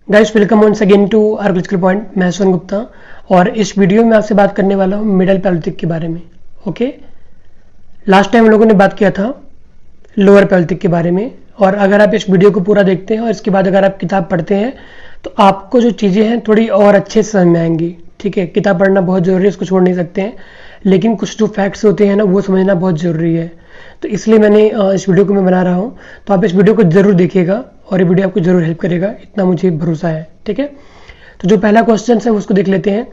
Guys welcome once again to archaeological point. मैं सुन गुप्ता और इस वीडियो में आपसे बात करने वाला हूँ मिडल पैलियोलिथिक के बारे में। ओके, लास्ट टाइम हम लोगों ने बात किया था लोअर पैलियोलिथिक के बारे में, और अगर आप इस वीडियो को पूरा देखते हैं और इसके बाद अगर आप किताब पढ़ते हैं तो आपको जो चीज़ें हैं थोड़ी और अच्छे से समझ में आएंगी। ठीक है, किताब पढ़ना बहुत ज़रूरी है, इसको छोड़ नहीं सकते हैं, लेकिन कुछ जो फैक्ट्स होते हैं ना वो समझना बहुत ज़रूरी है। तो इसलिए मैंने इस वीडियो को मैं बना रहा हूँ, तो आप इस वीडियो को ज़रूर देखिएगा और ये वीडियो आपको ज़रूर हेल्प करेगा, इतना मुझे भरोसा है। ठीक है, तो जो पहला क्वेश्चन है उसको देख लेते हैं।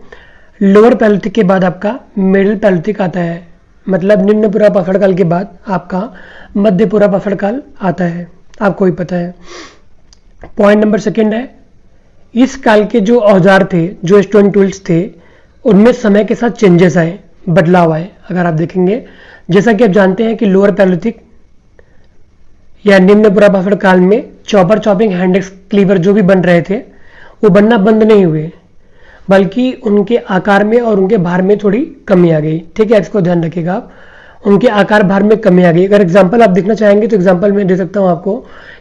लोअर पैलियोलिथिक के बाद आपका मिडिल पैलियोलिथिक आता है, मतलब निम्न पूर्व पाषाण काल के बाद आपका मध्य पूर्व पाषाण काल आता है, आपको भी पता है। पॉइंट नंबर सेकंड है, इस काल के जो औजार थे, जो स्टोन टूल्स थे, उनमें समय के साथ चेंजेस आए, बदलाव आए। अगर आप देखेंगे, जैसा कि आप जानते हैं कि लोअर पैलियोलिथिक या निम्न पूर्व पाषाण काल में chopper, chopping, hand axe, cleaver जो भी बन रहे थे वो बनना बंद नहीं हुए, बल्कि उनके आकार में और उनके भार में थोड़ी कमी आ गई। ठीक है, इसको ध्यान रखिएगा आप, उनके आकार भार में कमी आ गई। अगर एग्जांपल आप देखना चाहेंगे तो एग्जांपल मैं दे सकता हूं आपको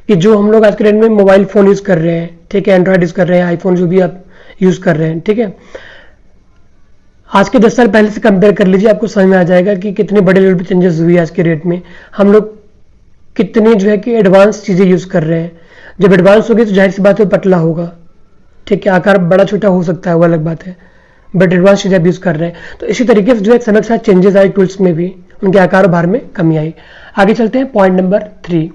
कि जो हम लोग आज के डेट में मोबाइल फोन यूज कर रहे हैं, ठीक है, एंड्रॉइड यूज कर रहे हैं, आईफोन जो भी आप यूज कर रहे हैं, ठीक है, आज के 10 साल पहले से कंपेयर कर लीजिए, आपको समझ में आ जाएगा कि कितने बड़े लेवल पे चेंजेस हुई आज के रेट में। हम लोग कितने जो है कि एडवांस चीज़ें यूज़ कर रहे हैं। जब एडवांस होगी तो जाहिर सी बात है पतला होगा। ठीक है, आकार बड़ा छोटा हो सकता है, वो अलग बात है, बट एडवांस चीज़ें आप यूज़ कर रहे हैं। तो इसी तरीके से जो है समय के साथ चेंजेस आए टूल्स में भी, उनके आकार और भार में कमी आई। आगे चलते हैं, पॉइंट नंबर 3।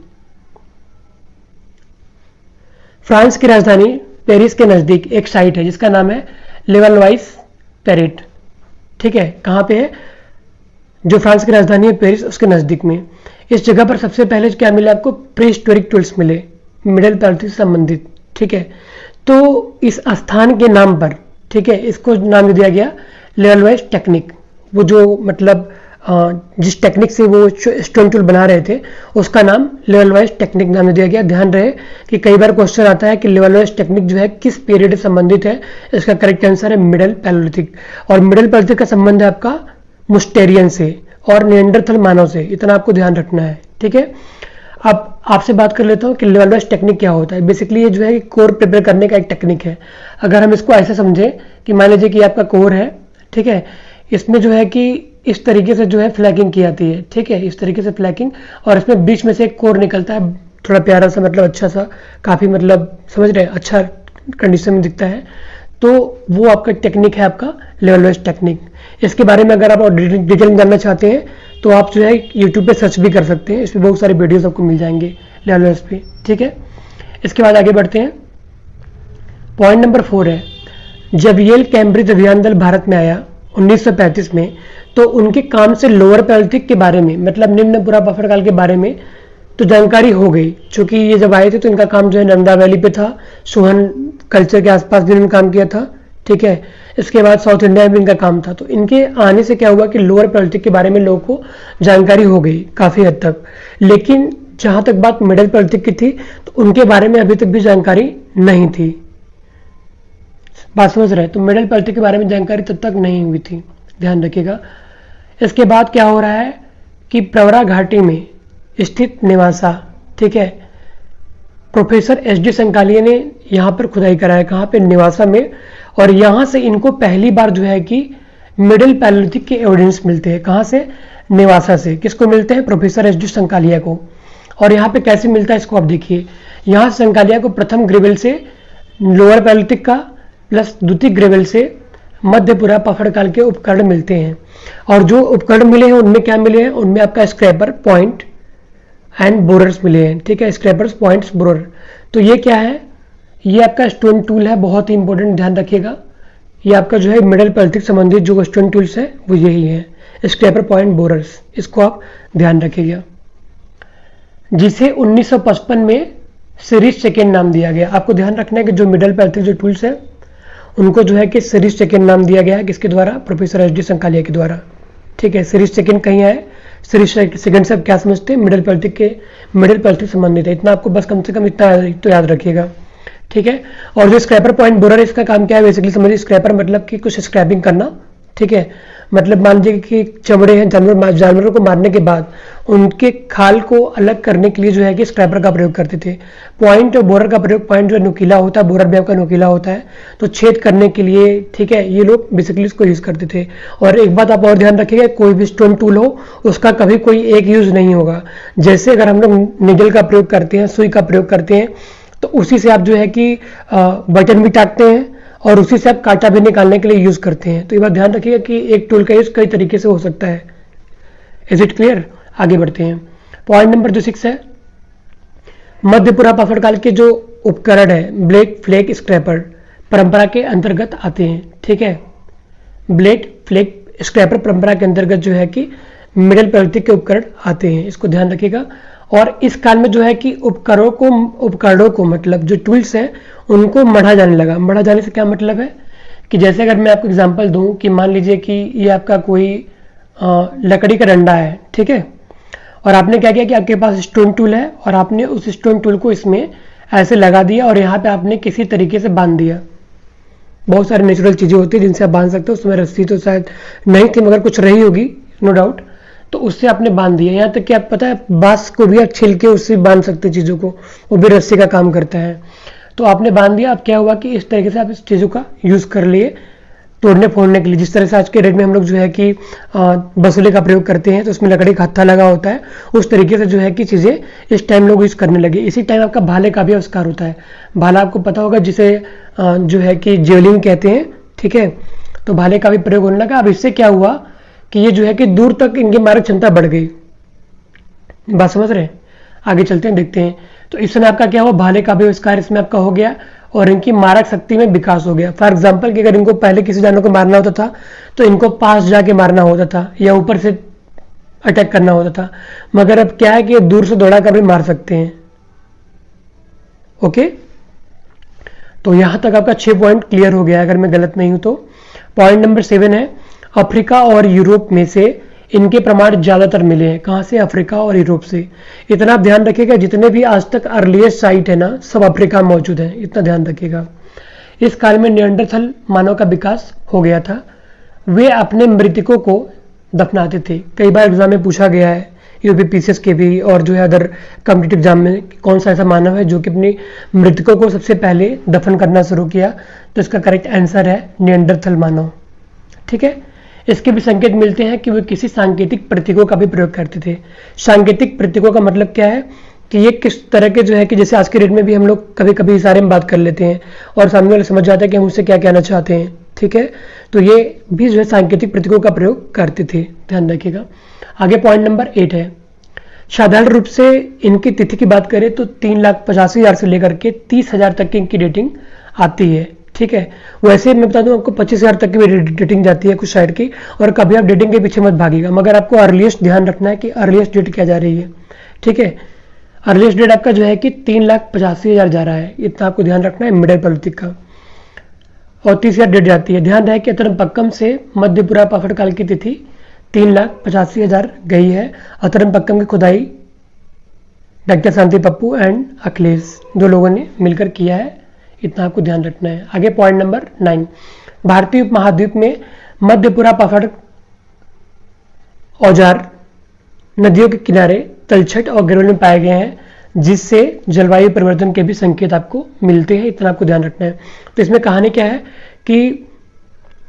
फ्रांस की राजधानी पेरिस के नज़दीक एक साइट है जिसका नाम है लेवलवाइस पेरिट। ठीक है, कहाँ पे है? जो फ्रांस की राजधानी है पेरिस, उसके नज़दीक में। इस जगह पर सबसे पहले क्या मिले आपको? प्रीहिस्टोरिक टूल्स मिले, मिडिल पैलियोलिथिक से संबंधित। ठीक है, तो इस स्थान के नाम पर, ठीक है, इसको नाम दिया गया लेवलवाइज टेक्निक। वो जो मतलब जिस टेक्निक से वो स्टोन टूल बना रहे थे उसका नाम लेवलवाइज टेक्निक नाम दिया गया। ध्यान रहे कि कई बार क्वेश्चन आता है कि लेवलवाइज टेक्निक जो है किस पीरियड से संबंधित है। इसका करेक्ट आंसर है मिडिल पैलियोलिथिक, और मिडिल पैलियोलिथिक का संबंध है आपका मुस्टेरियन से और निएंडरथल मानव से, इतना आपको ध्यान रखना है। ठीक है, अब आपसे बात कर लेता हूँ कि लेवलवाइज टेक्निक क्या होता है। बेसिकली ये जो है कोर प्रिपेयर करने का एक टेक्निक है। अगर हम इसको ऐसे समझें कि मान लीजिए कि आपका कोर है, ठीक है, इसमें जो है कि इस तरीके से जो है फ्लैकिंग की जाती है। ठीक है, इस तरीके से फ्लैकिंग, और इसमें बीच में से एक कोर निकलता है, थोड़ा प्यारा सा, मतलब अच्छा सा, काफ़ी मतलब समझ रहे हैं, अच्छा कंडीशन में दिखता है। तो वो आपका टेक्निक है, आपका लेवलवाइज टेक्निक। इसके बारे में अगर आप और डिटेल में जानना चाहते हैं तो आप जो है यूट्यूब पे सर्च भी कर सकते हैं, इस पर बहुत सारे वीडियोस आपको मिल जाएंगे लेवलवाइज पे। ठीक है, इसके बाद आगे बढ़ते हैं। पॉइंट नंबर 4 है, जब येल कैम्ब्रिज अभियान दल भारत में आया 1935 में, तो उनके काम से लोअर पैलियोलिथिक के बारे में, मतलब निम्न पूर्व पाषाण काल के बारे में तो जानकारी हो गई। चूंकि ये जब आए थे तो इनका काम जो है नंदा वैली पे था, सोहन कल्चर के आसपास भी इन्होंने काम किया था। ठीक है, इसके बाद साउथ इंडिया में इनका काम था। तो इनके आने से क्या हुआ कि लोअर पैलियोलिथिक के बारे में लोगों को जानकारी हो गई काफ़ी हद तक। लेकिन जहाँ तक बात मिडिल पैलियोलिथिक की थी तो उनके बारे में अभी तक भी जानकारी नहीं थी। बात समझ रहे हैं? तो मिडिल पैलियोलिथिक के बारे में जानकारी तब तक नहीं हुई थी, ध्यान रखिएगा। इसके बाद क्या हो रहा है कि प्रवरा घाटी में स्थित निवासा, ठीक है, प्रोफेसर एस.डी. संकालिया ने यहाँ पर खुदाई कराया, कहाँ पे? निवासा में। और यहाँ से इनको पहली बार जो है कि मिडिल पैलियोलिथिक के एविडेंस मिलते हैं। कहाँ से? निवासा से। किसको मिलते हैं? Professor SD. संकालिया को। और यहाँ पे कैसे मिलता है इसको आप देखिए। यहाँ संकालिया को प्रथम ग्रेवेल से लोअर पैलियोलिथिक का प्लस द्वितीय ग्रेवेल से मध्य पूर्व पाषाण काल के उपकरण मिलते हैं। और जो उपकरण मिले हैं उनमें क्या मिले हैं? उनमें आपका स्क्रैपर, पॉइंट एंड बोरर्स मिले हैं। ठीक है, स्क्रैपर्स, पॉइंट्स, बोरर। तो ये क्या है? ये आपका स्टोन टूल है, बहुत ही इंपॉर्टेंट, ध्यान रखिएगा। ये आपका जो है मिडिल पैलियोलिथिक संबंधित जो स्टोन टूल्स है वो यही है, स्क्रैपर, पॉइंट, बोरर्स। इसको आप ध्यान रखिएगा, जिसे 1955 में सीरीज सेकेंड नाम दिया गया। आपको ध्यान रखना है कि जो मिडिल पैलियोलिथिक जो टूल्स है उनको जो है कि सीरीज सेकेंड नाम दिया गया है। किसके द्वारा? Professor SD. संकालिया के द्वारा। ठीक है, सीरीज सेकेंड कहीं आए, सीरीज सेकेंड से आप क्या समझते हैं? मिडिल पैलियोलिथिक संबंधित है। इतना आपको बस कम से कम इतना तो याद रखिएगा। ठीक है, और जो स्क्रैपर, पॉइंट, बोरर, इसका काम क्या है? बेसिकली समझिए, स्क्रैपर मतलब कि कुछ स्क्रैपिंग करना। ठीक है, मतलब मान लीजिए कि चमड़े हैं, जानवरों को मारने के बाद उनके खाल को अलग करने के लिए जो है कि स्क्रैपर का प्रयोग करते थे। पॉइंट और बोरर का प्रयोग, पॉइंट जो नुकीला होता है, बोरर भी आपका नुकीला होता है, तो छेद करने के लिए, ठीक है, ये लोग बेसिकली इसको यूज करते थे। और एक बात आप और ध्यान रखिएगा, कोई भी स्टोन टूल हो उसका कभी कोई एक यूज नहीं होगा। जैसे अगर हम लोग निडल का प्रयोग करते हैं, सुई का प्रयोग करते हैं, तो उसी से आप जो है कि बटन भी टाकते हैं और उसी से आप कांटा भी निकालने के लिए यूज करते हैं। तो ये बात ध्यान रखिएगा कि एक टूल का यूज कई तरीके से हो सकता है। Is it clear? आगे बढ़ते हैं। पॉइंट नंबर जो 6 है, मध्यपुरा पाफड़ काल के जो उपकरण है, ब्लेड, फ्लेक, स्क्रैपर परंपरा के अंतर्गत आते हैं। ठीक है, ब्लेड, फ्लेक, स्क्रैपर परंपरा के अंतर्गत जो है कि मिडल पैलेolithic के उपकरण आते हैं, इसको ध्यान रखिएगा। और इस काल में जो है कि उपकरणों को मतलब जो टूल्स हैं उनको मढ़ा जाने लगा। मढ़ा जाने से क्या मतलब है कि जैसे अगर मैं आपको एग्जांपल दूं कि मान लीजिए कि ये आपका कोई लकड़ी का डंडा है, ठीक है, और आपने क्या किया कि आपके पास स्टोन टूल है और आपने उस स्टोन टूल को इसमें ऐसे लगा दिया और यहाँ पे आपने किसी तरीके से बांध दिया। बहुत सारी नेचुरल चीजें होती है जिनसे आप बांध सकते हो, उसमें रस्सी तो शायद नहीं थी मगर कुछ रही होगी, नो डाउट, तो उससे आपने बांध दिया। यहाँ तक कि आप पता है बांस को भी आप छिल के उससे बांध सकते चीज़ों को, वो भी रस्सी का काम करता है। तो आपने बांध दिया। अब क्या हुआ कि इस तरीके से आप इस चीज़ों का यूज़ कर लिए तोड़ने फोड़ने के लिए। जिस तरह से आज के डेट में हम लोग जो है कि बसूले का प्रयोग करते हैं तो उसमें लकड़ी का हत्था लगा होता है, उस तरीके से जो है कि चीज़ें इस टाइम लोग यूज़ करने लगे। इसी टाइम आपका भाले का भी आविष्कार होता है। भाला आपको पता होगा जिसे जो है कि जेवलिन कहते हैं, ठीक है, तो भाले का भी प्रयोग होने लगा। अब इससे क्या हुआ कि ये जो है कि दूर तक इनकी मारक क्षमता बढ़ गई। बात समझ रहे हैं? आगे चलते हैं, देखते हैं। तो इस समय आपका क्या हुआ, भाले का भी आविष्कार इसमें आपका हो गया और इनकी मारक शक्ति में विकास हो गया। फॉर एग्जाम्पल कि अगर इनको पहले किसी जानवर को मारना होता था तो इनको पास जाके मारना होता था या ऊपर से अटैक करना होता था, मगर अब क्या है कि दूर से दौड़ा कर भी मार सकते हैं। ओके, तो यहां तक आपका 6 पॉइंट क्लियर हो गया अगर मैं गलत नहीं हूं तो। पॉइंट नंबर 7 है, अफ्रीका और यूरोप में से इनके प्रमाण ज्यादातर मिले हैं। कहां से? अफ्रीका और यूरोप से। इतना आप ध्यान रखिएगा, जितने भी आज तक अर्लीस्ट साइट है ना, सब अफ्रीका में मौजूद है, इतना ध्यान रखिएगा। इस काल में नियंडरथल मानव का विकास हो गया था। वे अपने मृतकों को दफनाते थे। कई बार एग्जाम में पूछा गया है, यूपीपीसीएस के भी और जो है अदर कॉम्पिटिटिव एग्जाम में, कौन सा ऐसा मानव है जो कि अपनी मृतकों को सबसे पहले दफन करना शुरू किया, तो इसका करेक्ट आंसर है नियंडरथल मानव। ठीक है, इसके भी संकेत मिलते हैं कि वे किसी सांकेतिक प्रतीकों का भी प्रयोग करते थे। सांकेतिक प्रतीकों का मतलब क्या है कि ये किस तरह के जो है कि जैसे आज के डेट में भी हम लोग कभी कभी इशारे में बात कर लेते हैं और सामने वाले समझ जाते हैं कि हम उससे क्या कहना चाहते हैं। ठीक है, तो ये भी जो है सांकेतिक प्रतीकों का प्रयोग करते थे, ध्यान रखिएगा। आगे पॉइंट नंबर 8 है, साधारण रूप से इनकी तिथि की बात करें तो 3,85,000 से लेकर के 30,000 तक की इनकी डेटिंग आती है। ठीक है, वैसे मैं बता दूं आपको 25,000 तक की भी डेटिंग जाती है कुछ साइड की, और कभी आप डेटिंग के पीछे मत भागिएगा, मगर आपको अर्लीस्ट ध्यान रखना है कि अर्लीस्ट डेट क्या जा रही है। ठीक है, अर्लीस्ट डेट आपका जो है कि 3,85,000 जा रहा है, इतना आपको ध्यान रखना है मिडल पैलेolithic का, और 30,000 डेट जाती है। ध्यान रहे कि अतरमपक्कम से मध्यपुरा पाफड़ काल की तिथि 3,85,000 गई है। अतरमपक्कम की खुदाई doctor Shanti Pappu and Akhilesh दो लोगों ने मिलकर किया है, इतना आपको ध्यान रखना है। आगे पॉइंट नंबर 9, भारतीय उपमहाद्वीप में मध्यपुरा पाफड़ औजार नदियों के किनारे तलछट और गिरोल में पाए गए हैं, जिससे जलवायु परिवर्तन के भी संकेत आपको मिलते हैं, इतना आपको ध्यान रखना है। तो इसमें कहानी क्या है कि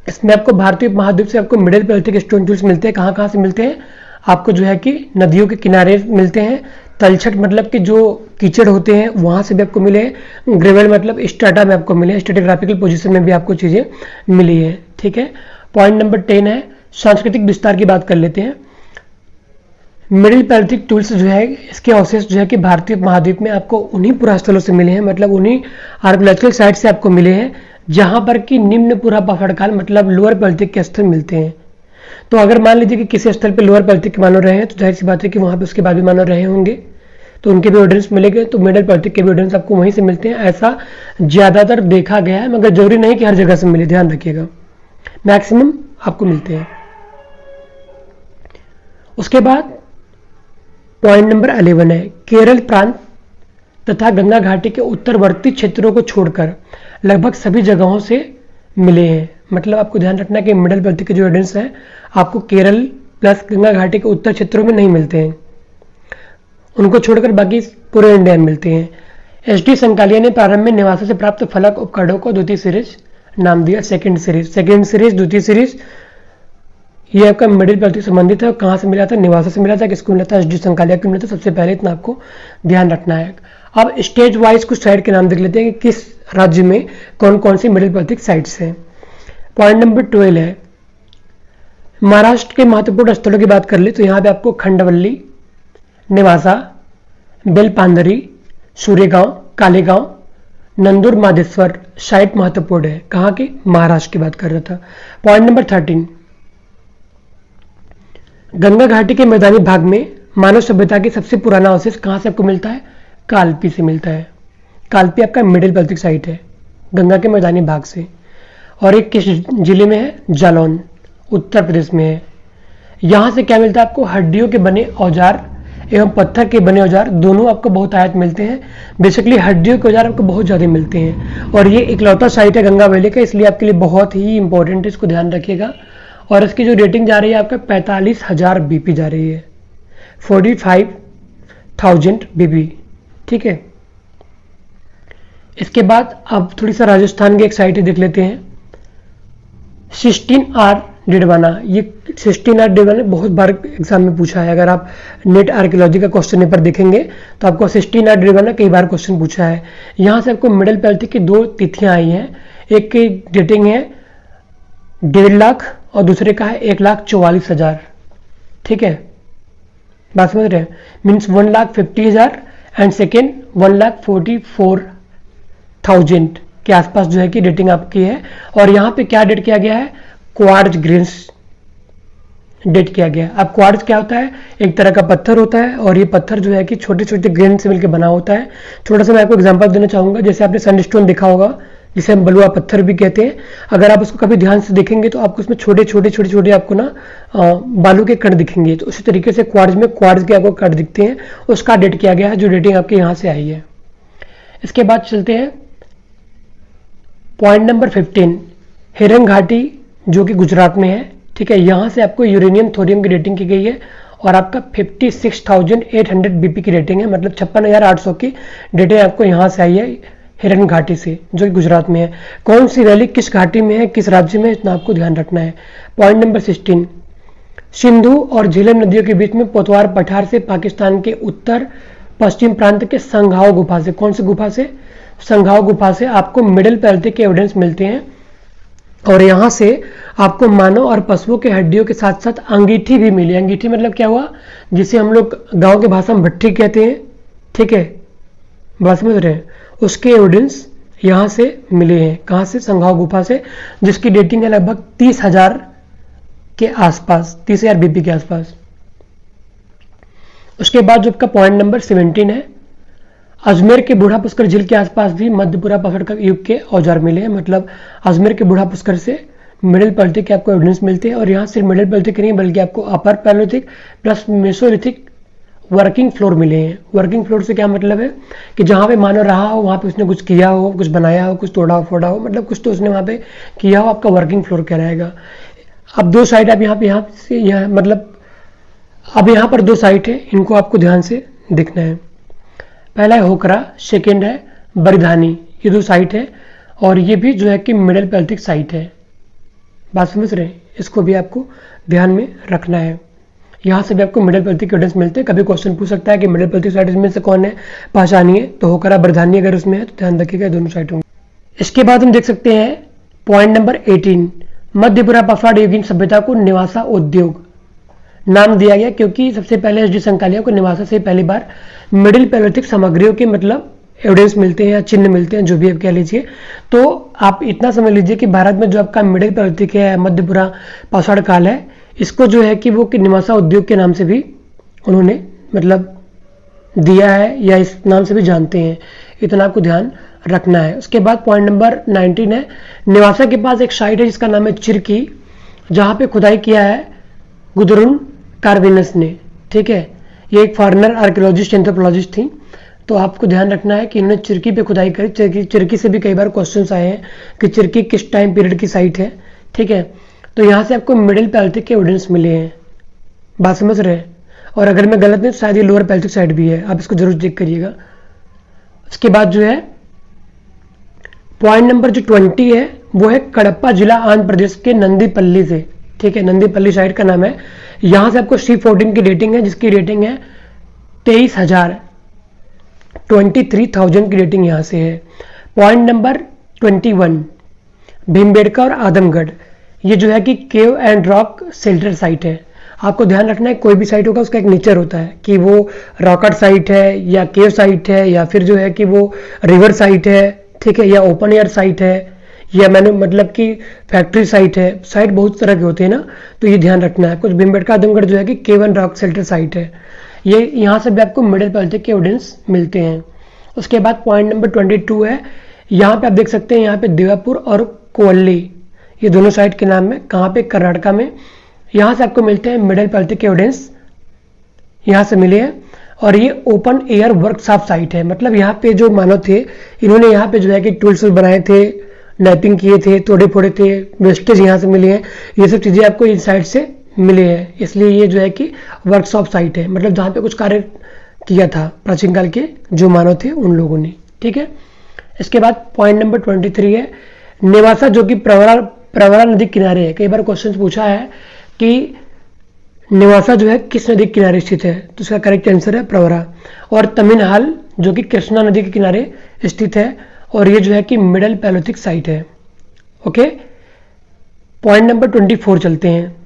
इसमें आपको भारतीय उपमहाद्वीप से आपको मिडिल पैलेolithic स्टोन टूल्स मिलते हैं। कहाँ कहाँ से मिलते हैं? आपको जो है कि नदियों के किनारे मिलते हैं, तलछट मतलब कि जो कीचड़ होते हैं वहां से भी आपको मिले हैं, ग्रेवल मतलब स्ट्रेटा में आपको मिले हैं, स्ट्रेटिग्राफिकल पोजीशन में भी आपको चीजें मिली है। ठीक है, पॉइंट नंबर 10 है, सांस्कृतिक विस्तार की बात कर लेते हैं। मिडिल पैलेolithic टूल्स जो है इसके अवशेष जो है कि भारतीय महाद्वीप में आपको उन्हीं पुरास्थलों से मिले हैं, मतलब उन्हीं आर्कियोलॉजिकल साइट से आपको मिले हैं जहां पर कि निम्न पूरा पाफड़ काल मतलब लोअर पैलेolithic के स्थल मिलते हैं। तो अगर मान लीजिए कि किसी स्थल पे लोअर पैलेolithic के मानव रहे हैं तो जाहिर सी बात है कि वहां पे उसके बाद भी मानव रहे होंगे, तो उनके भी एविडेंस मिलेंगे, तो मिडिल पैलेolithic के भी एविडेंस आपको वहीं से मिलते हैं। ऐसा ज्यादातर देखा गया है, मगर जरूरी नहीं कि हर जगह से मिले, ध्यान रखिएगा, मैक्सिमम आपको मिलते हैं। उसके बाद पॉइंट नंबर 11 है, केरल प्रांत तथा गंगा घाटी के उत्तरवर्ती क्षेत्रों को छोड़कर लगभग सभी जगहों से मिले हैं। मतलब आपको ध्यान रखना है कि मिडल पैलेथिक के जो एविडेंस है आपको केरल प्लस गंगा घाटी के उत्तर क्षेत्रों में नहीं मिलते हैं, उनको छोड़कर बाकी पूरे इंडिया में मिलते हैं। एच डी संकालिया ने प्रारंभ में निवासों से प्राप्त फलक उपकरणों को द्वितीय सीरीज नाम दिया। सेकंड सीरीज द्वितीय सीरीज ये आपका मिडिल पैलेथिक संबंधित है। कहाँ से मिला था? निवासों से मिला था। किसको मिला था? एच डी संकालिया को मिला था। सबसे पहले इतना आपको ध्यान रखना है। अब स्टेज वाइज कुछ साइट के नाम देख लेते हैं कि किस राज्य में कौन कौन सी मिडिल पैलेथिक साइट्स हैं। पॉइंट नंबर 12 है, महाराष्ट्र के महत्वपूर्ण स्थलों की बात कर ले तो यहाँ पे आपको खंडवल्ली, नेवासा, बेलपांदरी, सूर्यगांव, कालेगांव, नंदुर मादेश्वर साइट महत्वपूर्ण है। कहाँ की? महाराष्ट्र की बात कर रहा था। पॉइंट नंबर 13, गंगा घाटी के मैदानी भाग में मानव सभ्यता की सबसे पुराना अवशेष कहाँ से आपको मिलता है? कालपी से मिलता है। कालपी आपका मिडिल पैलेथिक साइट है गंगा के मैदानी भाग से। और एक किस जिले में है? जालौन, उत्तर प्रदेश में है। यहाँ से क्या मिलता है आपको? हड्डियों के बने औजार एवं पत्थर के बने औजार दोनों आपको बहुत आयत मिलते हैं। बेसिकली हड्डियों के औजार आपको बहुत ज़्यादा मिलते हैं और ये इकलौता साइट है गंगा वैली का, इसलिए आपके लिए बहुत ही इंपॉर्टेंट है, इसको ध्यान रखिएगा। और इसकी जो रेटिंग जा रही है आपका 45,000 बीपी जा रही है, 45,000 बीपी। ठीक है, इसके बाद अब थोड़ी सा राजस्थान की एक साइट देख लेते हैं, सिस्टीन आर डिडवाना। ये सिस्टीन आर डिडवाना बहुत बार एग्जाम में पूछा है। अगर आप नेट आर्कियोलॉजी का क्वेश्चन पेपर देखेंगे तो आपको सिस्टीन आर डिडवाना कई बार क्वेश्चन पूछा है। यहाँ से आपको मिडिल पैलेथिक की 2 तिथियां आई हैं, एक की डेटिंग है 1.5 लाख और दूसरे का है 1,44,000। ठीक है, बात समझ रहे हैं? मीन्स 1,50,000 एंड सेकेंड 1,44,000 के आसपास जो है कि डेटिंग आपकी है। और यहाँ पे क्या डेट किया गया है? क्वार्ट्ज ग्रेन्स डेट किया गया है। अब क्वार्ट्ज क्या होता है? एक तरह का पत्थर होता है और ये पत्थर जो है कि छोटे छोटे ग्रेन से मिलकर बना होता है। थोड़ा सा मैं आपको एग्जांपल देना चाहूंगा, जैसे आपने सनस्टोन देखा होगा जिसे हम बलुआ पत्थर भी कहते हैं। अगर आप उसको कभी ध्यान से देखेंगे तो आपको उसमें छोटे छोटे आपको ना बालू के कण दिखेंगे। तो उसी तरीके से क्वार्ट्ज में क्वार्ट्ज के आपको कण दिखते हैं, उसका डेट किया गया है, जो डेटिंग आपके यहाँ से आई है। इसके बाद चलते हैं पॉइंट नंबर 15, हिरन घाटी जो कि गुजरात में है। ठीक है, यहाँ से आपको यूरेनियम थोरियम की रेटिंग की गई है और आपका 56,800 बीपी की रेटिंग है, मतलब 56,800 की रेटिंग आपको यहाँ से आई है हिरन घाटी से, जो कि गुजरात में है। कौन सी वैली किस घाटी में है, किस राज्य में, इतना आपको ध्यान रखना है। पॉइंट नंबर 16, सिंधु और झेलम नदियों के बीच में पोतवार पठार से पाकिस्तान के उत्तर पश्चिम प्रांत के संघाओ गुफा से, कौन सी गुफा से? संघाओ गुफा से आपको मिडिल पैलेथिक के एविडेंस मिलते हैं। और यहाँ से आपको मानव और पशुओं के हड्डियों के साथ साथ अंगीठी भी मिली। अंगीठी मतलब क्या हुआ? जिसे हम लोग गांव की भाषा में भट्ठी कहते हैं। ठीक है, बात समझ रहे हैं? उसके एविडेंस यहाँ से मिले हैं। कहाँ से? संघाओ गुफा से, जिसकी डेटिंग है लगभग 30,000 के आसपास, 30,000 बीपी के आसपास। उसके बाद जो आपका पॉइंट नंबर 17 है, अजमेर के बूढ़ा पुष्कर झील के आसपास भी मध्यपुरा पकड़ युग के औजार मिले हैं। मतलब अजमेर के बूढ़ा पुष्कर से मिडिल पैलेथिक के आपको एविडेंस मिलते हैं। और यहाँ सिर्फ मिडिल पैलेथिक नहीं बल्कि आपको अपर पैलेथिक प्लस मेसोलिथिक वर्किंग फ्लोर मिले हैं। वर्किंग फ्लोर से क्या मतलब है कि जहाँ पे मानव रहा हो वहाँ पे उसने कुछ किया हो, कुछ बनाया हो, कुछ तोड़ा फोड़ा हो, मतलब कुछ तो उसने वहाँ पे किया हो, आपका वर्किंग फ्लोर कहलाएगा। अब 2 साइट आप यहाँ से यहाँ मतलब अब यहाँ पर 2 साइट है, इनको आपको ध्यान से देखना है। पहला है होकरा, सेकेंड है बरिधानी। ये 2 साइट है और ये भी जो है कि मिडिल पैलेथिक साइट है। बात समझ रहे हैं? इसको भी आपको ध्यान में रखना है। यहाँ से भी आपको मिडिल पैलेथिक एविडेंस मिलते हैं। कभी क्वेश्चन पूछ सकता है कि मिडिल पैलेथिक साइट में से कौन है, पहचानिए। तो होकरा बरिधानी अगर उसमें है तो ध्यान रखिएगा, दोनों साइट होंगे। इसके बाद हम देख सकते हैं पॉइंट नंबर 18, मध्यपुरा पफाड़ युगीन सभ्यता को निवासा उद्योग नाम दिया गया क्योंकि सबसे पहले एच डी संकालिया को निवासा से पहली बार मिडिल पैलेथिक सामग्रियों के मतलब एविडेंस मिलते हैं या चिन्ह मिलते हैं, जो भी आप कह लीजिए। तो आप इतना समझ लीजिए कि भारत में जो आपका मिडिल पैलेथिक है, मध्यपुरा पाषाण काल है, इसको जो है कि वो कि निवासा उद्योग के नाम से भी उन्होंने मतलब दिया है या इस नाम से भी जानते हैं। इतना आपको ध्यान रखना है। उसके बाद पॉइंट नंबर 19 है, निवासा के पास एक साइट है जिसका नाम है चिरकी, जहाँ पे खुदाई किया है गुदरुन कार्विनस ने। ठीक है, ये एक फॉरेनर आर्कियोलॉजिस्ट एंथ्रोपोलॉजिस्ट थी। तो आपको ध्यान रखना है कि इन्होंने चिरकी पे खुदाई करी। चिरकी से भी कई बार क्वेश्चंस आए हैं कि चिरकी किस टाइम पीरियड की साइट है, ठीक है, तो यहाँ से आपको मिडिल पैलेथिक के एविडेंस मिले हैं, बात समझ रहे हैं। और अगर मैं गलत नहीं तो शायद ये लोअर पैलेथिक साइट भी है, आप इसको जरूर चेक करिएगा। उसके बाद जो है पॉइंट नंबर जो 20 है वो है कडप्पा जिला आंध्र प्रदेश के नंदीपल्ली से, ठीक है, नंदीपल्ली साइट का नाम है। यहां से आपको C14 की रेटिंग है, जिसकी रेटिंग है 23,000 की रेटिंग यहां से है। पॉइंट नंबर 21 भीमबेडका और आदमगढ़, ये जो है कि cave and rock shelter site है। आपको ध्यान रखना है कोई भी साइट होगा उसका एक नेचर होता है कि वो रॉकेट साइट है या केव साइट है या फिर जो है कि वो रिवर साइट है, ठीक है, या ओपन एयर साइट है या मैंने मतलब कि फैक्ट्री साइट है। साइट बहुत तरह के होते हैं ना, तो ये ध्यान रखना है। कुछ भीमबेडका आदमगढ़ जो है कि cave and rock shelter site है, ये यहाँ से भी आपको मिडिल पैलेथिक के एविडेंस मिलते हैं। उसके बाद पॉइंट नंबर 22 है, यहाँ पे आप देख सकते हैं, यहाँ पे देवापुर और कोवल्ली, ये दोनों साइट के नाम में, कहाँ पे, कर्नाटका में। यहाँ से आपको मिलते हैं मिडिल पैलेथिक के एविडेंस, यहाँ से मिले हैं। और ये ओपन एयर वर्कशॉप साइट है, मतलब यहाँ पे जो मानव थे इन्होंने यहाँ पे जो है कि टूल्स बनाए थे, नैपिंग किए थे, तोड़े फोड़े थे, वेस्टेज यहाँ से मिले हैं। ये सब चीज़ें आपको इन साइट से मिले हैं, इसलिए ये जो है कि वर्कशॉप साइट है, मतलब जहाँ पे कुछ कार्य किया था प्राचीन काल के जो मानव थे उन लोगों ने, ठीक है। इसके बाद पॉइंट नंबर 23 है नेवासा, जो कि प्रवरा नदी किनारे है। कई बार क्वेश्चन पूछा है कि नेवासा जो है किस नदी के किनारे स्थित है, तो इसका करेक्ट आंसर है प्रवरा। और तमिलहाल जो कि कृष्णा नदी के किनारे स्थित है, और ये जो है कि मिडिल पैलेथिक साइट है। ओके, पॉइंट नंबर 24 चलते हैं।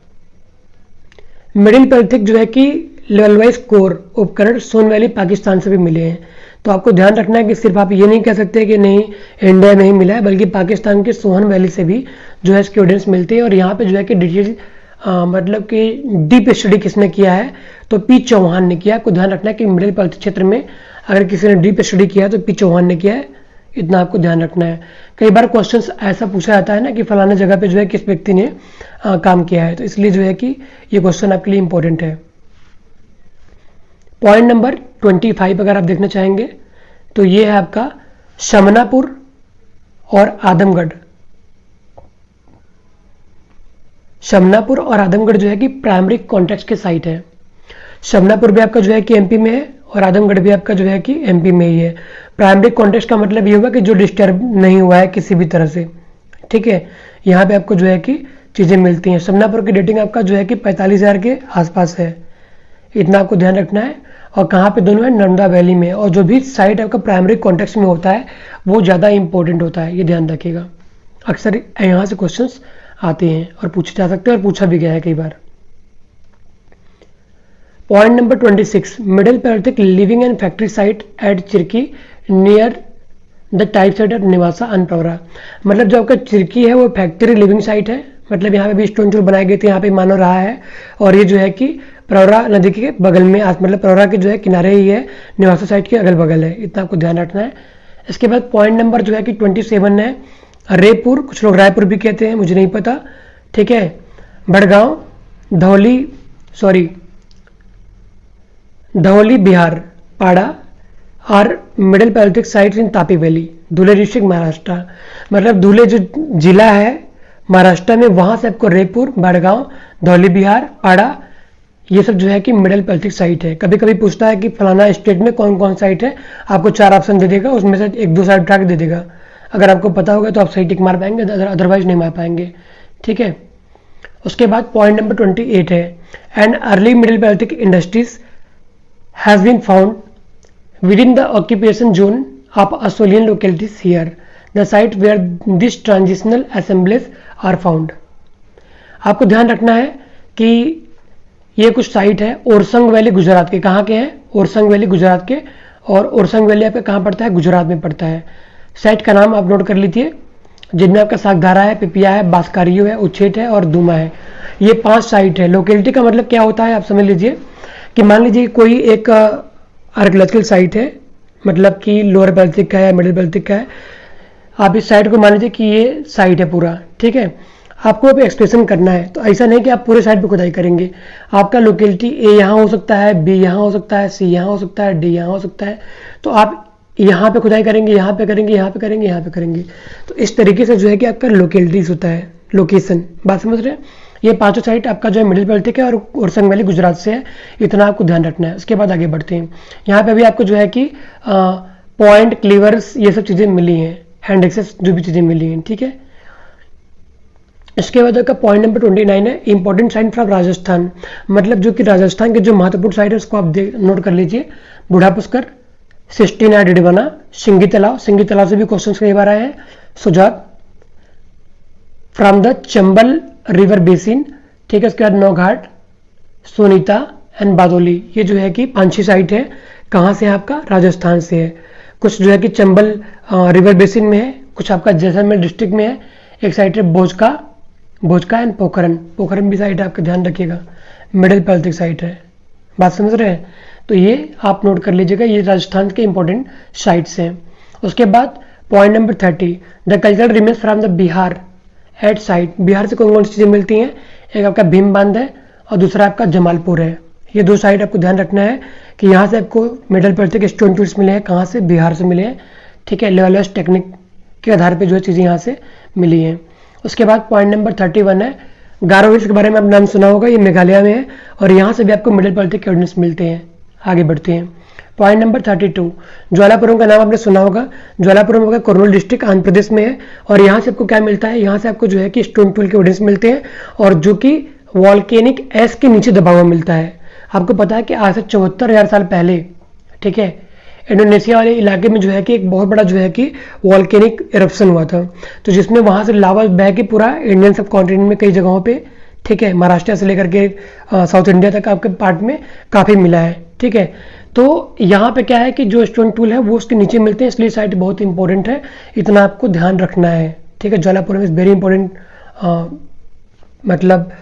मिडिल पैलेथिक जो है कि लेवल वाइज कोर उपकरण सोन वैली पाकिस्तान से भी मिले हैं। तो आपको ध्यान रखना है कि सिर्फ आप ये नहीं कह सकते कि नहीं इंडिया में ही मिला है, बल्कि पाकिस्तान के सोहन वैली से भी जो है इसके एविडेंस मिलते हैं। और यहाँ पे जो है कि डिटेल मतलब कि डीप स्टडी किसने किया है, तो पी चौहान ने किया। आपको ध्यान रखना है कि मिडिल पैलेथिक क्षेत्र में अगर किसी ने डीप स्टडी किया है तो पी चौहान ने किया है, इतना आपको ध्यान रखना है। कई बार क्वेश्चंस ऐसा पूछा जाता है ना कि फलाना जगह पे जो है किस व्यक्ति ने काम किया है, तो इसलिए जो है कि ये क्वेश्चन आपके लिए इंपॉर्टेंट है। पॉइंट नंबर 25 अगर आप देखना चाहेंगे तो ये है आपका शमनापुर और आदमगढ़। शमनापुर और आदमगढ़ जो है कि प्राइमरी कॉन्टेक्स्ट के साइट है। शमनापुर भी आपका जो है कि एमपी में है और आदमगढ़ भी आपका जो है कि एमपी में ही है। प्राइमरी कॉन्टेक्स्ट का मतलब ये होगा कि जो डिस्टर्ब नहीं हुआ है किसी भी तरह से, ठीक है। यहाँ पे आपको जो है कि चीज़ें मिलती हैं। शमनापुर की डेटिंग आपका जो है कि 45,000 के आसपास है, इतना आपको ध्यान रखना है। और कहाँ पे दोनों है, नर्मदा वैली में। और जो भी साइट आपका प्राइमरी कॉन्टेक्स्ट में होता है वो ज़्यादा इंपॉर्टेंट होता है, ये ध्यान रखिएगा। अक्सर यहाँ से क्वेश्चंस आते हैं और पूछे जा सकते हैं और पूछा भी गया है कई बार। Point number 26 middle paleolithic living and factory site at Chirki near the type site at Nevasa and Pravara. मतलब जो आपका चिरकी है वो फैक्ट्री लिविंग साइट है, मतलब यहाँ पे भी स्टोन टूल बनाए गए थे, यहाँ पे मानव रहा है। और ये जो है कि प्रवरा नदी के बगल में, मतलब प्रवरा के जो है किनारे ही है, नेवासा साइट के अगल बगल है, इतना आपको ध्यान रखना है। इसके बाद पॉइंट नंबर जो है कि 27 है रेपुर, कुछ लोग रायपुर भी कहते हैं, मुझे नहीं पता, ठीक है। भड़गांव धौली बिहार पाड़ा और middle paleolithic sites in Tapi valley, Dhule district Maharashtra. मतलब धुले जो जिला है महाराष्ट्र में, वहां से आपको रेपुर, भड़गांव, धौली बिहार, पाड़ा, ये सब जो है कि मिडिल पैलेथिक साइट है। कभी कभी पूछता है कि फलाना स्टेट में कौन कौन साइट है, आपको 4 ऑप्शन दे देगा, उसमें से 1-2 साइट उठा के दे देगा। अगर आपको पता होगा तो आप सही टिक मार पाएंगे, अदरवाइज नहीं मार पाएंगे, ठीक है। उसके बाद पॉइंट नंबर 28 है and early middle paleolithic industries has been found within the occupation zone of Acheulian localities here the site where this transitional assemblies are found. आपको ध्यान रखना है कि ये कुछ साइट है ओरसंग वैली गुजरात के। कहाँ के हैं? ओरसंग वैली गुजरात के। और ओरसंग वैली आपका कहाँ पड़ता है? गुजरात में पड़ता है। साइट का नाम आप नोट कर लीजिए, जिनमें आपका सागधारा है, पिपिया है, बास्कारियो है, उच्छेद है और दूमा है। ये 5 साइट है। लोकेलिटी का मतलब क्या होता है आप समझ लीजिए कि मान लीजिए कोई एक आर्कियोलॉजिकल साइट है, मतलब कि लोअर पैलेथिक का है, मिडिल पैलेथिक का है। आप इस साइट को मान लीजिए कि ये साइट है पूरा, ठीक है। आपको अब एक्सप्रेशन करना है, तो ऐसा नहीं कि आप पूरे साइट पे खुदाई करेंगे। आपका लोकेलिटी ए यहाँ हो सकता है, बी यहाँ हो सकता है, सी यहाँ हो सकता है, डी यहाँ हो सकता है। तो आप यहाँ पे खुदाई करेंगे, यहाँ पे करेंगे, यहाँ पे करेंगे, यहाँ पे करेंगे। तो इस तरीके से जो है कि आपका लोकेलिटीज होता है, लोकेशन। बात समझ रहे हैं? ये पांचों साइट आपका जो है मिडिल पैलेथिक है और ओरसंग वैली गुजरात से है, इतना आपको ध्यान रखना है। उसके बाद आगे बढ़ते हैं। यहाँ पे भी आपको जो है कि पॉइंट, क्लीवर्स, ये सब चीज़ें मिली हैं, हैंड एक्सेस जो भी चीज़ें मिली हैं, ठीक है। इसके बाद का पॉइंट नंबर 29 है इंपॉर्टेंट साइट फ्रॉम राजस्थान। मतलब जो कि राजस्थान के जो महत्वपूर्ण साइट है उसको आप नोट कर लीजिए। बूढ़ा पुष्कर, सिस्टीना डिडवाना, सिंगी तालाब से भी क्वेश्चन कई बार आए हैं। Sujat, from the Chambal river basin, ठीक है। उसके बाद नौघाट, सोनीता एंड बादोली, ये जो है कि 5-6 साइट है। कहाँ से है? आपका राजस्थान से है। कुछ जो है कि चंबल रिवर बेसिन में है, कुछ आपका जैसलमेर डिस्ट्रिक्ट में है। एक साइट है भोजका एंड पोखरन भी साइट है, आपका ध्यान रखिएगा, मिडिल पैलेथिक साइट है। बात समझ रहे हैं? तो ये आप नोट कर लीजिएगा, ये राजस्थान के इंपॉर्टेंट साइट्स हैं। उसके बाद point number 30, the cultural remains from the Bihar at site. Bihar से कौन कौन सी चीज़ें मिलती हैं? एक आपका भीम बांध है और दूसरा आपका जमालपुर है। ये 2 साइट आपको ध्यान रखना है कि यहाँ से आपको मिडिल पैलेथिक स्टोन टूल्स मिले हैं। कहाँ से? बिहार से मिले हैं, ठीक है। लेवल वाइज टेक्निक के आधार पर जो है चीज़ें यहाँ से मिली हैं। उसके बाद पॉइंट नंबर 31 है गारो हिल्स के बारे में आप नाम सुना होगा, ये मेघालय में है और यहाँ से भी आपको मिडिल पैलेथिक एविडेंस मिलते हैं। आगे बढ़ते हैं। पॉइंट नंबर 32, ज्वालापुरम का नाम आपने सुना होगा। ज्वालापुरम होगा कुर्नूल डिस्ट्रिक्ट आंध्र प्रदेश में है और यहाँ से आपको क्या मिलता है? यहाँ से आपको जो है कि स्टोन टूल के एविडेंस मिलते हैं और जो कि वॉल्केनिक एश के नीचे दबा हुआ मिलता है। आपको पता है कि आज से 74,000 साल पहले, ठीक है, इंडोनेशिया वाले इलाके में जो है कि एक बहुत बड़ा जो है कि वॉल्केनिक इरप्शन हुआ था, तो जिसमें वहां से लावा बह के पूरा इंडियन सब कॉन्टिनेंट में कई जगहों पे, ठीक है, महाराष्ट्र से लेकर के साउथ इंडिया तक आपके पार्ट में काफ़ी मिला है, ठीक है। तो यहाँ पे क्या है कि जो स्टोन टूल है वो उसके नीचे मिलते हैं, इसलिए साइट बहुत इंपॉर्टेंट है, इतना आपको ध्यान रखना है, ठीक है। ज्वालापुरम इज वेरी इंपॉर्टेंट, मतलब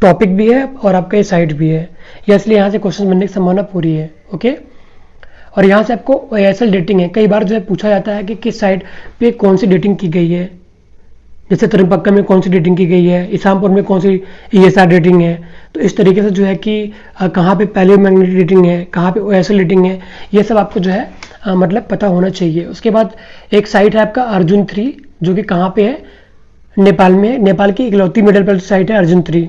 टॉपिक भी है और आपका ये साइट भी है, या इसलिए यहाँ से क्वेश्चन बनने की संभावना पूरी है, ओके। और यहाँ से आपको OSL डेटिंग है, कई बार जो है पूछा जाता है कि किस साइट पे कौन सी डेटिंग की गई है, जैसे तरनपक्का में कौन सी डेटिंग की गई है, इसामपुर में कौन सी ESR डेटिंग है। तो इस तरीके से जो है कि कहाँ पे पैलियोमैग्नेटिक डेटिंग है, कहाँ पे OSL डेटिंग है, ये सब आपको जो है मतलब पता होना चाहिए। उसके बाद एक साइट है आपका अर्जुन 3, जो कि कहाँ पे है? नेपाल में। नेपाल की इकलौती मिडिल पैलेथिक साइट है अर्जुन 3,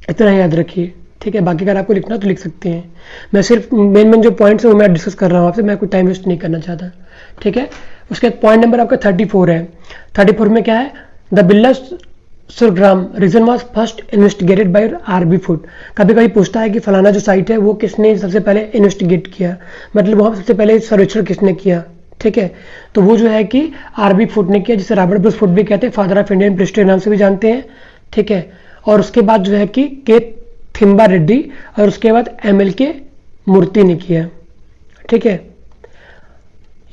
इतना याद रखिए, ठीक है। बाकी अगर आपको लिखना तो लिख सकते हैं, मैं सिर्फ मेन जो पॉइंट्स है वो मैं डिस्कस कर रहा हूँ आपसे, मैं कोई टाइम वेस्ट नहीं करना चाहता, ठीक है। उसके बाद पॉइंट नंबर आपका 34 है। 34 में क्या है? The Billasurgam region was first investigated by RB Foote. कभी कभी पूछता है कि फलाना जो साइट है वो किसने सबसे पहले इन्वेस्टिगेट किया, मतलब वहाँ सबसे पहले सर्वेक्षण किसने किया, ठीक है। तो वो जो है कि RB फुट ने किया, जिसे रॉबर्ट ब्रूस फुट भी कहते हैं, फादर ऑफ इंडियन प्रेस्टो नाम से भी जानते हैं, ठीक है। और उसके बाद जो है कि के थिम्बा रेड्डी और उसके बाद MLK मूर्ति ने किया, ठीक है।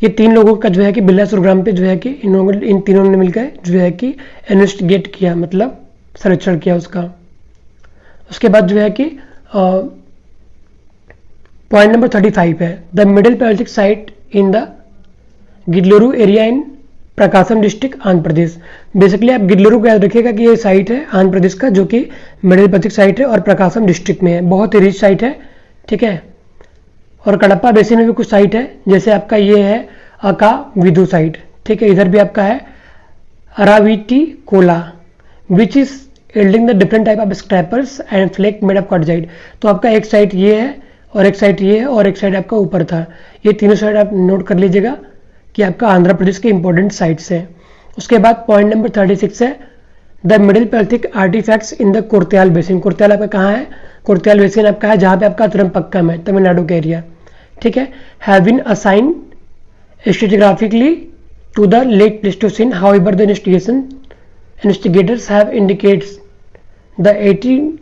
ये 3 लोगों का जो है कि बिल्ला सुरग्राम पे जो है कि इन तीनों ने मिलकर जो है कि इन्वेस्टिगेट किया, मतलब सर्वेक्षण किया उसका। उसके बाद जो है कि पॉइंट नंबर 35 है the middle paleolithic site in the Giddalur area in Prakasam district Andhra Pradesh. Basically आप गिडलुरु को याद रखिएगा कि ये साइट है आंध्र प्रदेश का, जो कि मिडिल पैलेथिक साइट है और प्रकाशम डिस्ट्रिक्ट में है, बहुत ही रिच साइट है, ठीक है। और कडप्पा बेसिन में भी कुछ साइट है, जैसे आपका ये है अका विदु साइट, ठीक है। इधर भी आपका है अराविटी कोला which is yielding the different type of scrapers and flake made of quartzite. तो आपका एक साइट ये है और एक साइट ये है और एक साइड आपका ऊपर था, ये तीनों साइड आप नोट कर लीजिएगा कि आपका आंध्र प्रदेश के इंपॉर्टेंट साइट्स है। उसके बाद पॉइंट नंबर 36 है the middle paleolithic artifacts in the Kurtyal basin. Kurtyal आपका कहाँ है? कुर्त्याल बेसिन आपका है जहाँ पे आपका तरमपक्कम है, तमिलनाडु का एरिया, ठीक है। Have been assign stratigraphically to the late Pleistocene, however the investigators have indicates the 18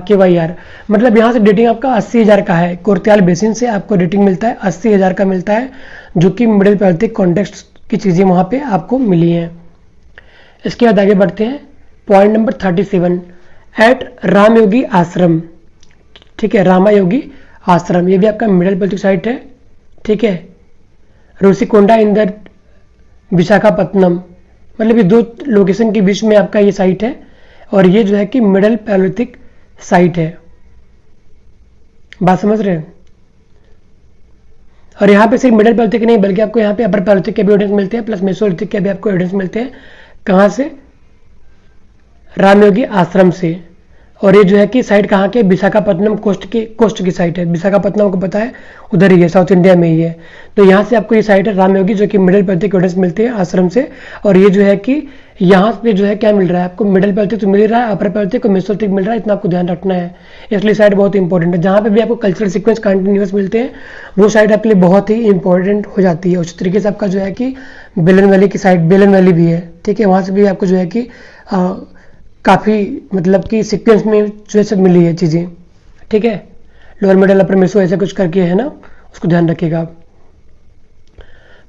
KYR। मतलब यहाँ से डेटिंग आपका 80,000 का है, कुर्त्याल बेसिन से आपको डेटिंग मिलता है 80,000 का मिलता है, जो कि मिडिल पैलेथिक कॉन्टेक्स्ट की चीज़ें वहाँ पे आपको मिली हैं। इसके बाद आगे बढ़ते हैं पॉइंट नंबर 37 एट राम योगी आश्रम, ठीक है, रामा योगी आश्रम, ये भी आपका मिडिल पैलेथिक साइट है, ठीक है। रुषिकोंडा इन द विशाखापत्तनम, मतलब ये 2 लोकेशन के बीच में आपका ये साइट है और ये जो है कि मिडिल पैलेथिक साइट है, बात समझ रहे हैं। और यहाँ पे सिर्फ मिडिल पैलेथिक नहीं बल्कि आपको यहाँ पे अपर पैलेथिक के भी एविडेंस मिलते हैं, प्लस मेसोलिथिक के भी आपको एविडेंस मिलते हैं। कहाँ से? रामयोगी आश्रम से। और ये जो है कि साइट कहाँ के, विशाखापट्टनम कोस्ट की साइट है। विशाखापट्टनम को पता है, उधर ही है, साउथ इंडिया में ही है। तो यहाँ से आपको ये साइट है रामयोगी, जो कि मिडिल पैलेथिक स्टूडेंट्स मिलते हैं आश्रम से। और ये जो है कि यहाँ पे जो है क्या मिल रहा है आपको, मिडिल पैलेथिक तो मिल रहा है, अपर पैलेथिक और मेसोलिथिक मिल रहा है, इतना आपको ध्यान रखना है। इसलिए साइट बहुत इंपॉर्टेंट है। जहाँ पे भी आपको कल्चरल सीक्वेंस कंटिन्यूस मिलते हैं वो साइट आपके लिए बहुत ही इंपॉर्टेंट हो जाती है। उसी तरीके से आपका जो है कि बेलन वैली की साइट, बेलन वैली भी है, ठीक है, वहाँ से भी आपको जो है कि काफ़ी मतलब कि सीक्वेंस में जो है सब मिली है चीज़ें, ठीक है। लोअर मिडल अपर मेसो ऐसा कुछ करके है ना, उसको ध्यान रखिएगा आप।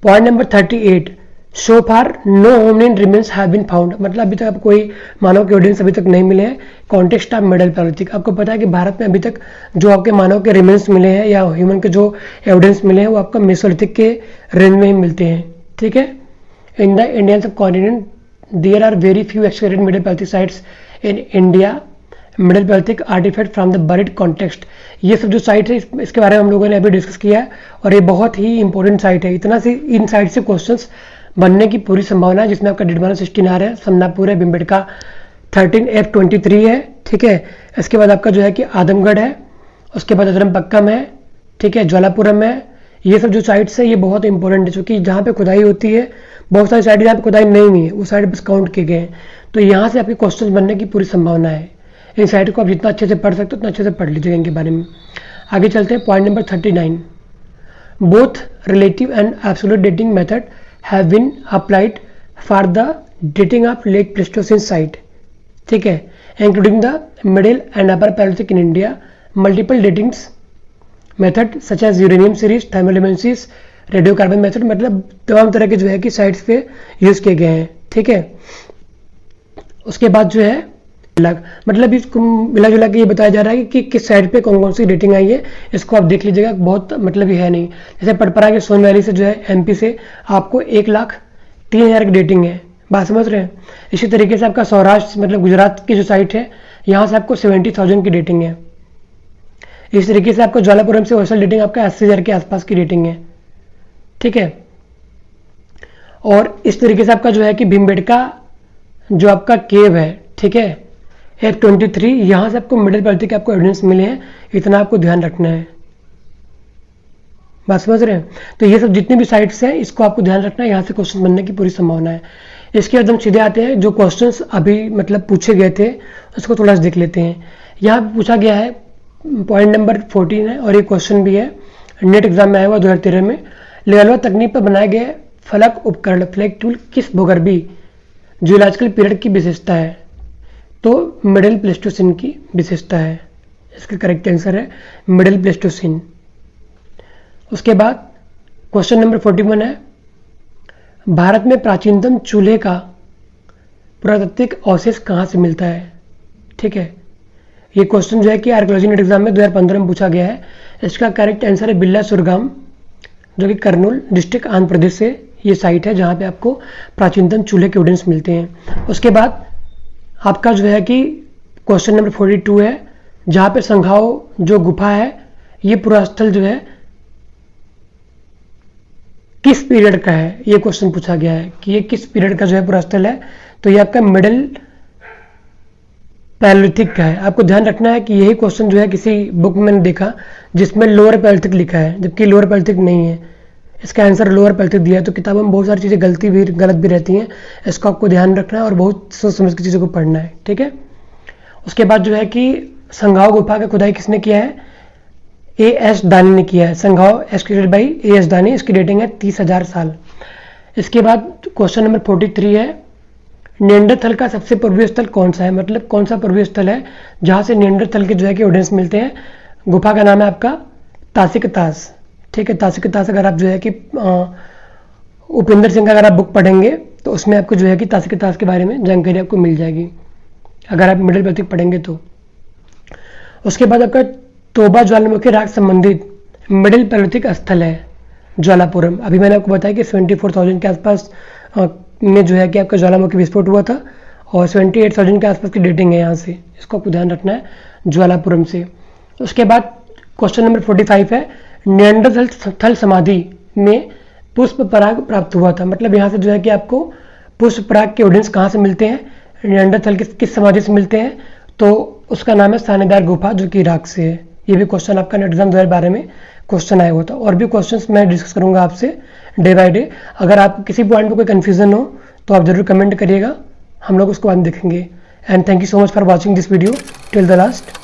Point number 38, so far no hominin remains have been found, मतलब अभी तक आपको कोई मानव के एविडेंस अभी तक नहीं मिले हैं कॉन्टेक्स्ट ऑफ मिडल पैलेथिक। आपको पता है कि भारत में अभी तक जो आपके मानव के रिमेन्स मिले हैं या ह्यूमन के जो एविडेंस मिले हैं वो आपका मेसोलिथिक के रेंज में ही मिलते हैं, ठीक है। इन द इंडियन सब continent there are very few excavated middle Paleolithic sites in India. Middle paleolithic artifact from the buried context, ये सब जो साइट है इसके बारे में हम लोगों ने अभी डिस्कस किया है और ये बहुत ही इंपॉर्टेंट साइट है। इतना से इन साइट से क्वेश्चंस बनने की पूरी संभावना है, जिसमें आपका डिडवाना 16 है, समनापुर है, भिमबेटका 13F23 है, ठीक है। इसके बाद आपका जो है कि आदमगढ़ है, उसके बाद अदरमपक्कम है, ठीक है, ज्वालापुरम है। ये सब जो साइट्स है ये बहुत इंपॉर्टेंट है, क्योंकि जहाँ पे खुदाई होती है, बहुत सारी साइट जहाँ पे खुदाई नहीं हुई है वो साइट बस काउंट किए गए हैं। तो यहाँ से आपके क्वेश्चन बनने की पूरी संभावना है। इन साइट को आप जितना अच्छे से पढ़ सकते हो उतना अच्छे से पढ़ लीजिएगा इनके बारे में। आगे चलते हैं point number 39, both relative and absolute dating method have been applied for the dating of late Pleistocene site, ठीक है, including the middle and upper paleolithic in India. Multiple datings method such as uranium series, thermoluminescence, radiocarbon method, मतलब तमाम तरह के जो है कि sites पे यूज किए गए हैं, ठीक है। उसके बाद जो है मतलब इसको मिला जुला के ये बताया जा रहा है कि किस साइड पे कौन कौन सी डेटिंग आई है, इसको आप देख लीजिएगा, बहुत मतलब ये है नहीं। जैसे पटपरा के सोन वैली से जो है एमपी से आपको 1,03,000 की डेटिंग है, बात समझ रहे हैं। इसी तरीके से आपका सौराष्ट्र मतलब गुजरात की जो साइट है यहाँ से आपको 70,000 की डेटिंग है। इस तरीके से आपको ज्वालापुरम से होस्टल डेटिंग आपका 80,000 के आसपास की डेटिंग है, ठीक है। और इस तरीके से आपका जो है कि भीमबेटका जो आपका केव है, ठीक है, F23, यहां से आपको मिडिल पैलेथिक के आपको एविडेंस मिले हैं, इतना आपको ध्यान रखना है, बात समझ रहे हैं। तो ये सब जितनी भी साइट्स हैं इसको आपको ध्यान रखना है, यहाँ से क्वेश्चन बनने की पूरी संभावना है। इसके बाद हम सीधे आते हैं जो क्वेश्चंस अभी मतलब पूछे गए थे उसको थोड़ा सा देख लेते हैं। यहाँ पे पूछा गया है पॉइंट नंबर 14 है और ये क्वेश्चन भी है, नेट एग्जाम में आया हुआ 2013 में। लेवलवा तकनीक पर बनाए गए फलक उपकरण फ्लैग टूल किस भूगर्भीय जियोलॉजिकल पीरियड की विशेषता है? तो मिडिल प्लेस्टोसिन की विशेषता है, इसका करेक्ट आंसर है मिडिल प्लेस्टोसिन। उसके बाद क्वेश्चन नंबर 41 है, भारत में प्राचीनतम चूल्हे का पुरातात्विक अवशेष कहाँ से मिलता है? ठीक है, ये क्वेश्चन जो है कि आर्कियोलॉजी नेट एग्जाम में 2015 में पूछा गया है। इसका करेक्ट आंसर है बिल्ला सुरगाम, जो कि कर्नूल डिस्ट्रिक्ट आंध्र प्रदेश से ये साइट है जहाँ पे आपको प्राचीनतम चूल्हे के एविडेंस मिलते हैं। उसके बाद आपका जो है कि क्वेश्चन नंबर 42 है, जहाँ पे संघाओ जो गुफा है ये पुरास्थल जो है किस पीरियड का है, ये क्वेश्चन पूछा गया है कि ये किस पीरियड का जो है पुरास्थल है। तो ये आपका मिडिल पैलेथिक का है। आपको ध्यान रखना है कि यही क्वेश्चन जो है किसी बुक में मैंने देखा जिसमें लोअर पैलेथिक लिखा है, जबकि लोअर पैलेथिक नहीं है, इसका आंसर लोअर पैलेथिक दिया है। तो किताबों में बहुत सारी चीज़ें गलत भी रहती हैं, इसको आपको ध्यान रखना है और बहुत सोच समझ के चीज़ों को पढ़ना है, ठीक है। उसके बाद जो है कि संघाओ गुफा का खुदाई किसने किया है? A.S. दानी ने किया है। संघाओ एक्सक्रीटेड बाई A.S. दानी, इसकी डेटिंग है 30,000 साल। इसके बाद क्वेश्चन नंबर 43 है, निएंडरथल का सबसे पूर्वीय स्थल कौन सा है? मतलब कौन सा पूर्वीय स्थल है जहाँ से निएंडरथल के जो है कि एविडेंस मिलते हैं? गुफा का नाम है आपका तासिकतास, ठीक है। तासिकतास अगर आप जो है कि उपेंद्र सिंह का अगर आप बुक पढ़ेंगे तो उसमें आपको जो है कि तासिकतास के बारे में जानकारी आपको मिल जाएगी अगर आप मिडिल पैलेथिक पढ़ेंगे तो। उसके बाद आपका तोबा ज्वालामुखी राग संबंधित मिडिल पैलेथिक स्थल है ज्वालापुरम। अभी मैंने आपको बताया कि 74,000 के आसपास में जो है कि आपका ज्वालामुखी विस्फोट हुआ था और 78,000 के आसपास की डेटिंग है यहाँ से, इसको आपको ध्यान रखना है ज्वालापुरम से। उसके बाद क्वेश्चन नंबर 45 है, निएंडरथल थल समाधि में पुष्प पराग प्राप्त हुआ था। मतलब यहाँ से जो है कि आपको पुष्प पराग के एविडेंस कहाँ से मिलते हैं? नियंडरथल किस समाधि से मिलते हैं, तो उसका नाम है सानेदार गुफा, जो कि इराक से है। ये भी क्वेश्चन आपका नेट एग्जाम 2012 में क्वेश्चन आया हुआ था। और भी क्वेश्चंस मैं डिस्कस करूंगा आपसे डे बाय डे। अगर आप किसी पॉइंट पे कोई कंफ्यूजन हो तो आप जरूर कमेंट करिएगा, हम लोग उसको बाद में देखेंगे। And thank you so much for watching this video till the last.